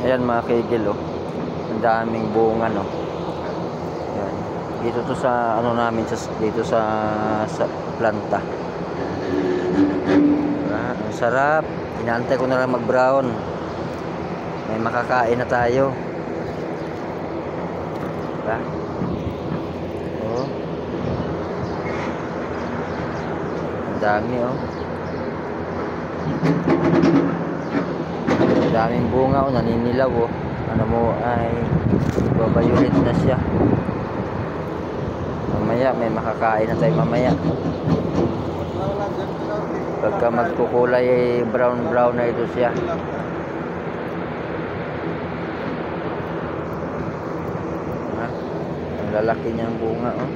Ayan mga kigil, oh. Ang daming bunga, no. Ayan. Dito to sa ano namin, dito sa planta. Diba? Ang sarap. Inaantay ko na lang mag-brown. May makakain na tayo. Diba? Oh. Ang dami, oh. Ang daming bunga, oh. Naninilaw, oh. Ano mo ay babayulit na siya. Mamaya may makakain na tayo mamaya. Pagka magkukulay ay brown na ito siya. Ha? Ang lalaki niyang bunga, oh.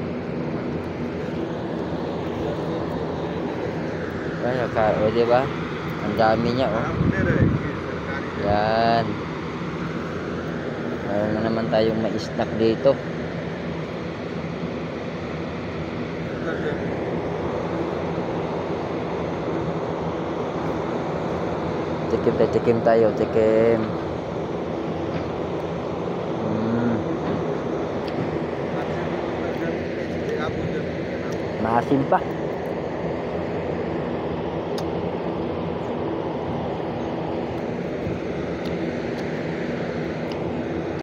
Ay, o diba? Ang dami niya, oh. Yan. Mayroon na naman tayong ma-snack dito. Tikim tayo, tikim. Maasim pa.